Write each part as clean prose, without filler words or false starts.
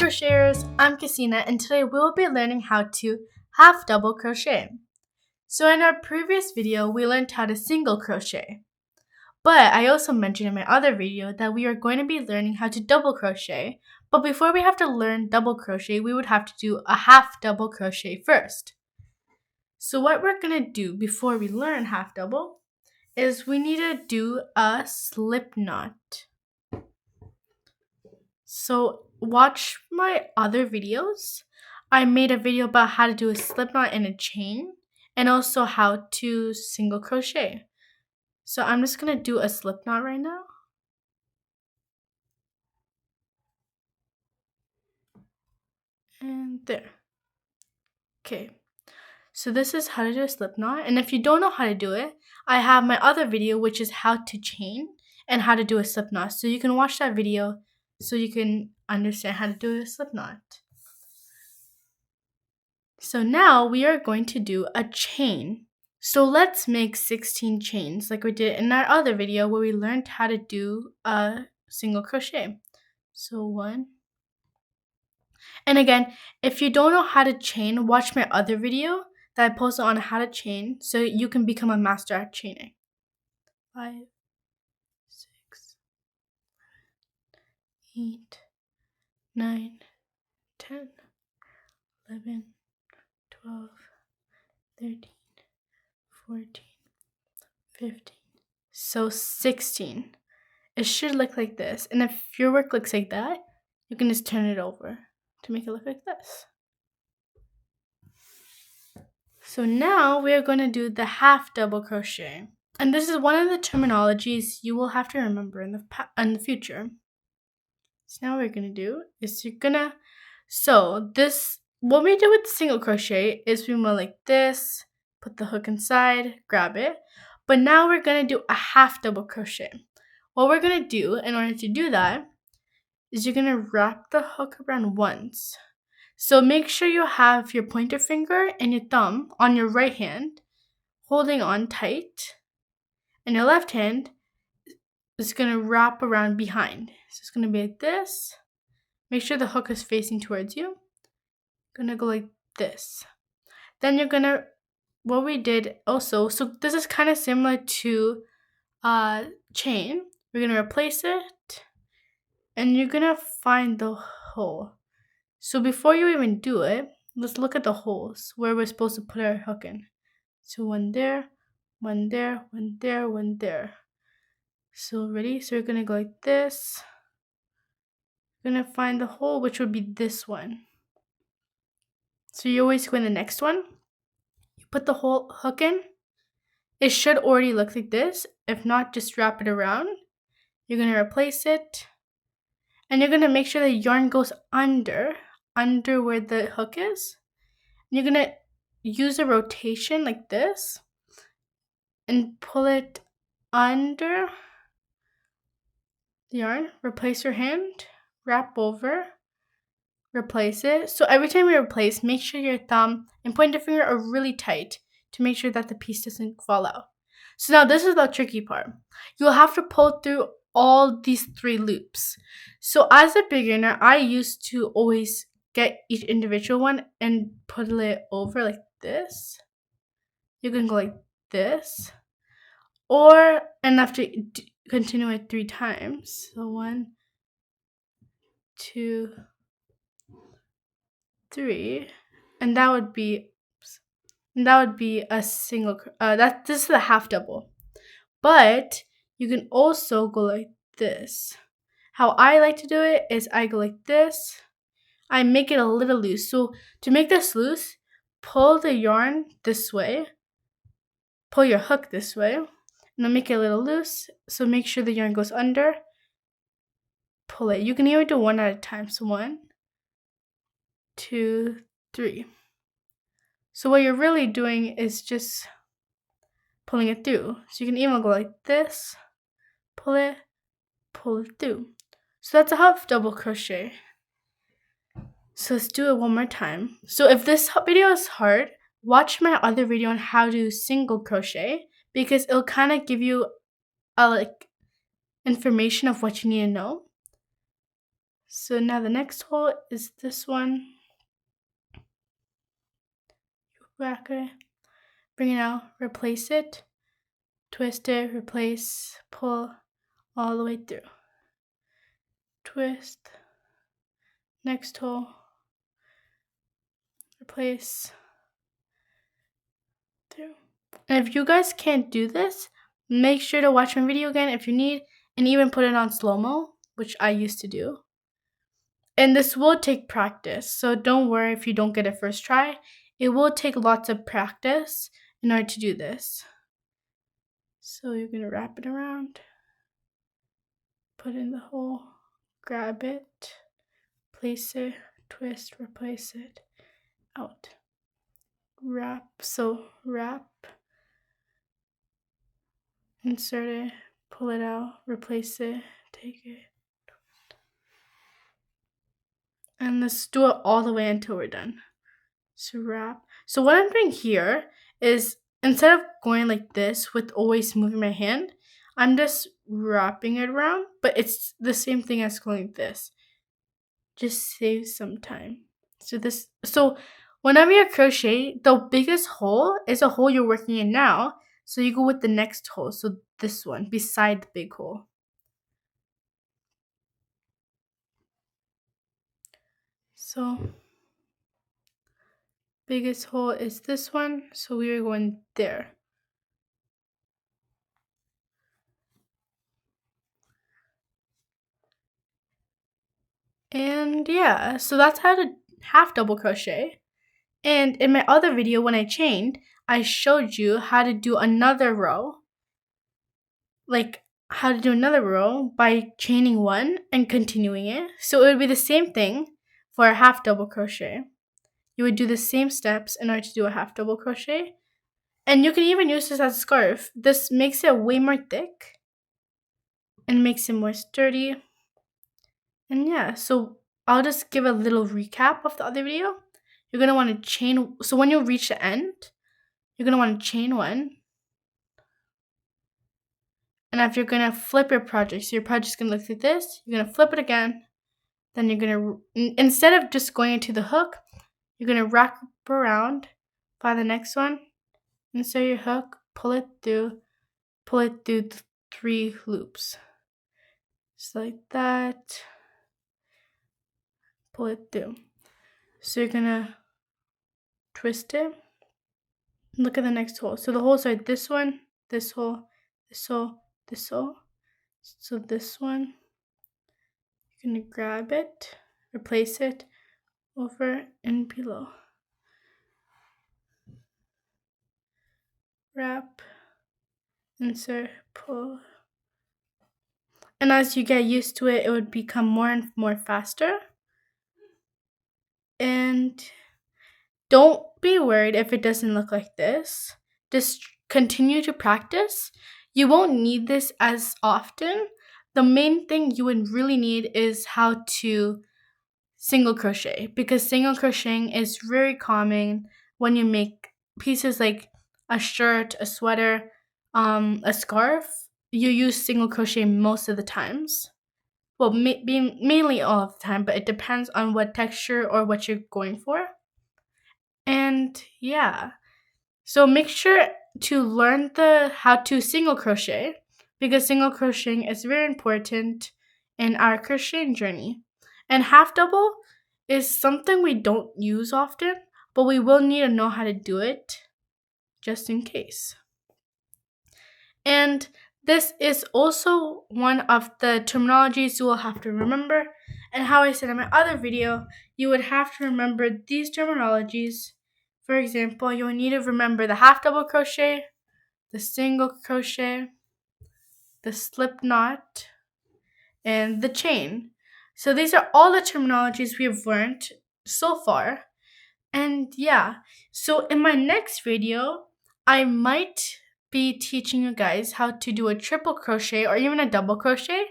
crocheters, I'm Casina and today we'll be learning how to half double crochet. So in our previous video we learned how to single crochet, but I also mentioned in my other video that we are going to be learning how to double crochet, but before we have to learn double crochet we would have to do a half double crochet first. So what we're going to do before we learn half double is we need to do a slip knot. So watch my other videos. I made a video about how to do a slip knot in a chain and also how to single crochet. So I'm just going to do a slip knot right now. And there. Okay. So this is how to do a slip knot. And if you don't know how to do it, I have my other video which is how to chain and how to do a slip knot. So you can watch that video so you can understand how to do a slip knot. So now we are going to do a chain. So let's make 16 chains like we did in our other video where we learned how to do a single crochet. So 1. And again, if you don't know how to chain, watch my other video that I posted on how to chain so you can become a master at chaining. 5, 6, 8, 9, 10, 11, 12, 13, 14, 15. So 16. It should look like this. And if your work looks like that, you can just turn it over to make it look like this. So now we are going to do the half double crochet. And this is one of the terminologies you will have to remember in the future. So now what we're going to do is what we do with single crochet is we go like this, put the hook inside, grab it. But now we're going to do a half double crochet. What we're going to do in order to do that is you're going to wrap the hook around once. So make sure you have your pointer finger and your thumb on your right hand holding on tight. And your left hand is going to wrap around behind. So it's going to be like this. Make sure the hook is facing towards you. Going to go like this. Then you're going to, what we did also, so this is kind of similar to chain. We're going to replace it. And you're going to find the hole. So before you even do it, let's look at the holes where we're supposed to put our hook in. So one there, one there, one there, one there. So ready? So we're going to go like this. We're going to find the hole, which would be this one. So you always go in the next one. You put the whole hook in. It should already look like this. If not, just wrap it around. You're going to replace it. And you're going to make sure the yarn goes under where the hook is. And you're going to use a rotation like this and pull it under the yarn. Replace your hand, wrap over, replace it. So every time you replace, make sure your thumb and pointer finger are really tight to make sure that the piece doesn't fall out. So now this is the tricky part. You'll have to pull through all these 3 loops. So as a beginner, I used to always get each individual one and put it over like this. You can go like this. And have to continue it 3 times. So 1, 2, 3. And that would be a single, this is the half double. But you can also go like this. How I like to do it is I go like this. I make it a little loose. So to make this loose, pull the yarn this way. Pull your hook this way. And I'll make it a little loose. So make sure the yarn goes under. Pull it. You can even do one at a time. So 1, 2, 3. So what you're really doing is just pulling it through. So you can even go like this. Pull it through. So that's a half double crochet. So let's do it one more time. So if this video is hard, watch my other video on how to single crochet because it'll kind of give you information of what you need to know. So now the next hole is this one. Back it, bring it out, replace it, twist it, replace, pull all the way through. Twist, next hole, replace, through. And if you guys can't do this, make sure to watch my video again if you need, and even put it on slow-mo, which I used to do. And this will take practice, so don't worry if you don't get it first try. It will take lots of practice in order to do this. So you're going to wrap it around, put in the hole, grab it, place it, twist, replace it, out. Wrap, insert it, pull it out, replace it, take it. And let's do it all the way until we're done. So wrap. So what I'm doing here is, instead of going like this with always moving my hand, I'm just wrapping it around, but it's the same thing as going like this. Just save some time. So whenever you crochet, the biggest hole is a hole you're working in now. So you go with the next hole. So this one beside the big hole. So biggest hole is this one. So we are going there. And yeah, so that's how to half double crochet. And in my other video when I chained, I showed you how to do another row. Like how to do another row by chaining one and continuing it. So it would be the same thing for a half double crochet. You would do the same steps in order to do a half double crochet. And you can even use this as a scarf. This makes it way more thick and makes it more sturdy. And yeah, so I'll just give a little recap of the other video. You're going to want to chain. So when you reach the end, you're going to want to chain one. And if you're going to flip your project, so your project's going to look like this, you're going to flip it again. Then you're going to, instead of just going into the hook, you're going to wrap around, find the next one, insert your hook, pull it through 3 loops. Just like that. Pull it through. So you're going to twist it. Look at the next hole. So the holes are this one, this hole, this hole, this hole. So this one, you're going to grab it, replace it, over and below. Wrap, insert, pull. And as you get used to it, it would become more and more faster. And don't be worried if it doesn't look like this. Just continue to practice. You won't need this as often. The main thing you would really need is how to single crochet, because single crocheting is very common when you make pieces like a shirt, a sweater, a scarf. You use single crochet most of the times. Well, mainly all of the time, but it depends on what texture or what you're going for. And yeah, so make sure to learn how to single crochet, because single crocheting is very important in our crocheting journey. And half double is something we don't use often, but we will need to know how to do it just in case. And this is also one of the terminologies you will have to remember. And how I said in my other video, you would have to remember these terminologies. For example, you will need to remember the half double crochet, the single crochet, the slip knot, and the chain. So these are all the terminologies we have learned so far. And yeah, so in my next video, I might be teaching you guys how to do a triple crochet or even a double crochet.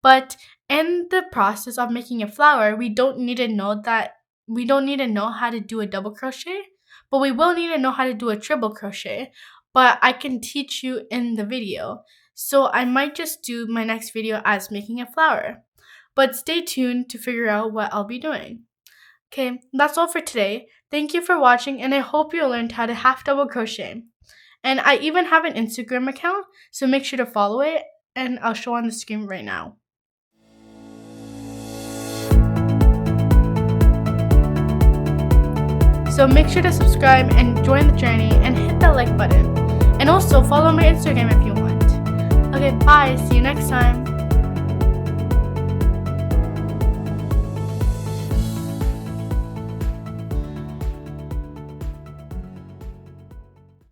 But in the process of making a flower, we don't need to know how to do a double crochet, but we will need to know how to do a triple crochet. But I can teach you in the video. So I might just do my next video as making a flower. but stay tuned to figure out what I'll be doing. Okay, that's all for today. Thank you for watching, and I hope you learned how to half double crochet. And I even have an Instagram account, so make sure to follow it, and I'll show on the screen right now. So make sure to subscribe and join the journey and hit that like button. And also follow my Instagram if you want. Okay, bye. See you next time.